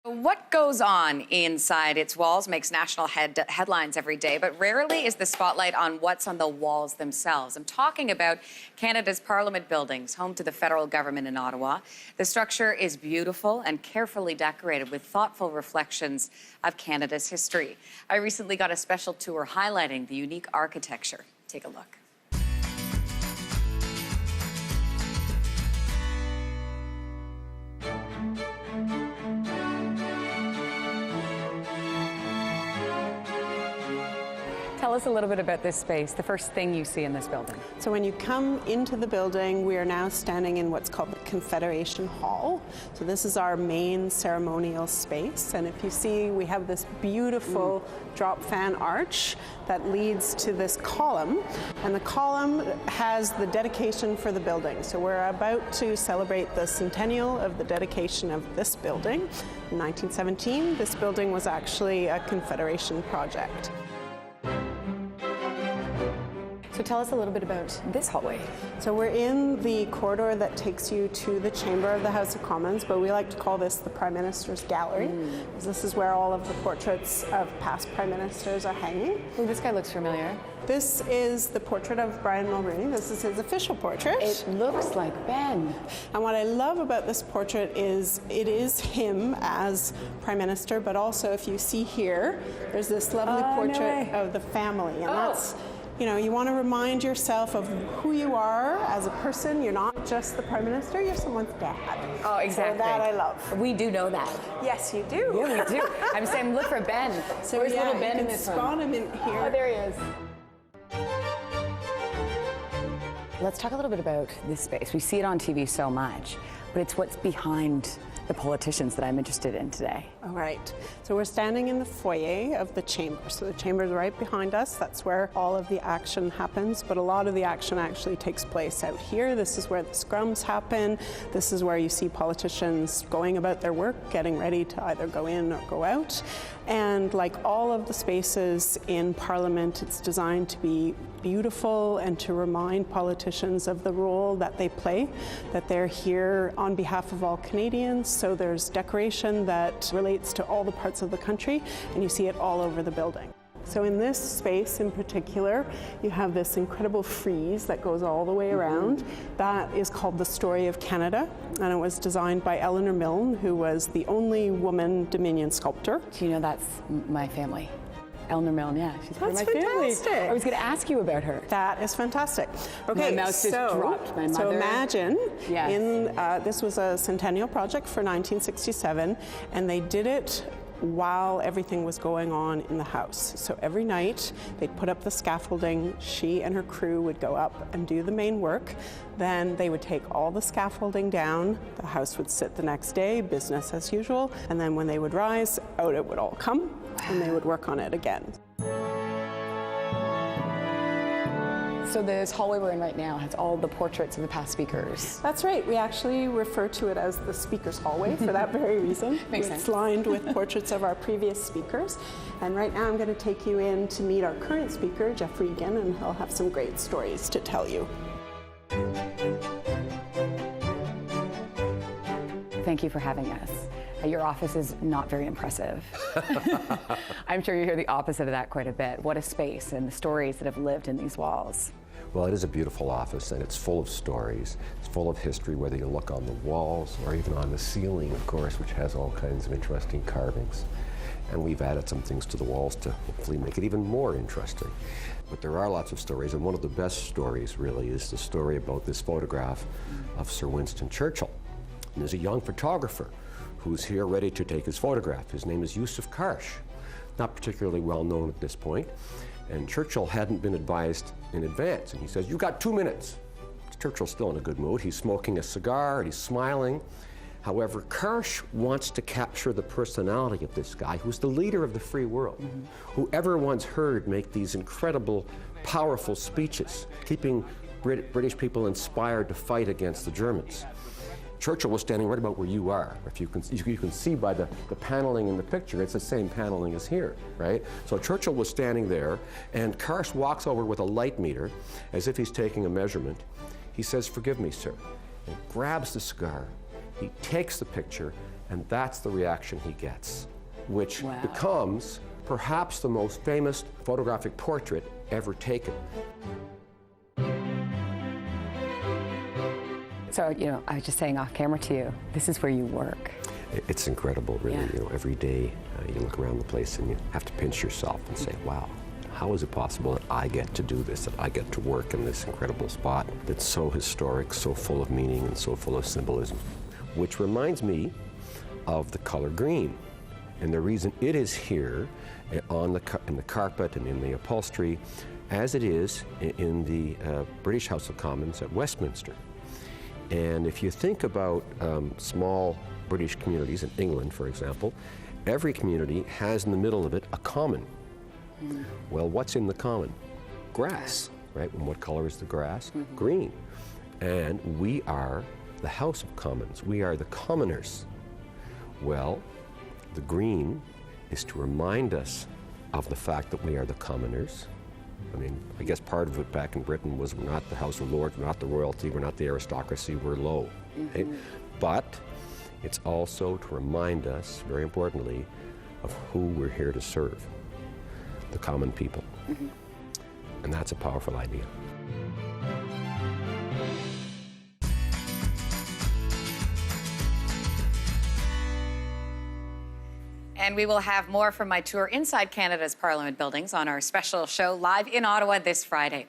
What goes on inside its walls makes national headlines every day, but rarely is the spotlight on what's on the walls themselves. I'm talking about Canada's Parliament buildings, home to the federal government in Ottawa. The structure is beautiful and carefully decorated with thoughtful reflections of Canada's history. I recently got a special tour highlighting the unique architecture. Take a look. Tell us a little bit about this space, the first thing you see in this building. So when you come into the building, we are now standing in what's called the Confederation Hall. So this is our main ceremonial space. And if you see, we have this beautiful drop fan arch that leads to this column. And the column has the dedication for the building. So we're about to celebrate the centennial of the dedication of this building. In 1917, this building was actually a Confederation project. So tell us a little bit about this hallway. So we're in the corridor that takes you to the chamber of the House of Commons, but we like to call this the Prime Minister's Gallery, because this is where all of the portraits of past Prime Ministers are hanging. Oh, this guy looks familiar. This is the portrait of Brian Mulroney. This is his official portrait. It looks like Ben. And what I love about this portrait is it is him as Prime Minister, but also if you see here, there's this lovely portrait of the family. And that's, you know, you want to remind yourself of who you are as a person. You're not just the Prime Minister, you're someone's dad. Oh, exactly. So that I love. We do know that. Yes, you do. Yeah, we do. I'm saying, look for Ben. So where's yeah, little Ben you in can this spot one? him in here. Oh, there he is. Let's talk a little bit about this space. We see it on TV so much, but it's what's behind the politicians that I'm interested in today. All right. So we're standing in the foyer of the chamber. So the chamber is right behind us. That's where all of the action happens, but a lot of the action actually takes place out here. This is where the scrums happen. This is where you see politicians going about their work, getting ready to either go in or go out. And like all of the spaces in Parliament, it's designed to be beautiful and to remind politicians of the role that they play, that they're here on behalf of all Canadians. So there's decoration that relates to all the parts of the country, and you see it all over the building. So in this space in particular, you have this incredible frieze that goes all the way around. That is called The Story of Canada, and it was designed by Eleanor Milne, who was the only woman Dominion sculptor. Do you know that's my family? Eleanor Milne, yeah, she's part of my family. Fantastic. I was going to ask you about her. That is fantastic. Okay, my mouse just dropped. My mother. So imagine, Yes. this was a centennial project for 1967, and they did it while everything was going on in the house. So every night they'd put up the scaffolding, she and her crew would go up and do the main work. Then they would take all the scaffolding down, the house would sit the next day, business as usual, and then when they would rise, out it would all come, and they would work on it again. So this hallway we're in right now has all the portraits of the past speakers. That's right. We actually refer to it as the Speaker's Hallway for that very reason. Makes sense. It's lined with portraits of our previous speakers. And right now I'm going to take you in to meet our current speaker, Jeff Regan, and he'll have some great stories to tell you. Thank you for having us. Your office is not very impressive. I'm sure you hear the opposite of that quite a bit. What a space and the stories that have lived in these walls. Well, it is a beautiful office, and it's full of stories. It's full of history, whether you look on the walls or even on the ceiling, of course, which has all kinds of interesting carvings. And we've added some things to the walls to hopefully make it even more interesting. But there are lots of stories, and one of the best stories, really, is the story about this photograph of Sir Winston Churchill. And there's a young photographer who's here ready to take his photograph. His name is Yusuf Karsh, not particularly well known at this point. And Churchill hadn't been advised in advance. And he says, "You've got 2 minutes." Churchill's still in a good mood. He's smoking a cigar and he's smiling. However, Karsh wants to capture the personality of this guy who's the leader of the free world, who ever once heard make these incredible, powerful speeches, keeping British people inspired to fight against the Germans. Churchill was standing right about where you are. If you can see by the paneling in the picture, it's the same paneling as here, right? So Churchill was standing there, and Karsh walks over with a light meter, as if he's taking a measurement. He says, "Forgive me, sir," and grabs the cigar. He takes the picture, And that's the reaction he gets, which becomes perhaps the most famous photographic portrait ever taken. So, you know, I was just saying off camera to you, this is where you work. It's incredible, really. Yeah. You know, every day you look around the place and you have to pinch yourself and say, wow, how is it possible that I get to do this, that I get to work in this incredible spot that's so historic, so full of meaning, and so full of symbolism? Which reminds me of the color green. And the reason it is here in the carpet and in the upholstery, as it is in the British House of Commons at Westminster. And if you think about small British communities in England, for example, every community has in the middle of it a common. Well, what's in the common? Grass, right? And what color is the grass? Green. And we are the House of Commons. We are the commoners. Well, the green is to remind us of the fact that we are the commoners. I mean, I guess part of it back in Britain was we're not the House of Lords, we're not the royalty, we're not the aristocracy, we're low. Okay? But it's also to remind us, very importantly, of who we're here to serve, the common people. And that's a powerful idea. And we will have more from my tour inside Canada's Parliament buildings on our special show live in Ottawa this Friday.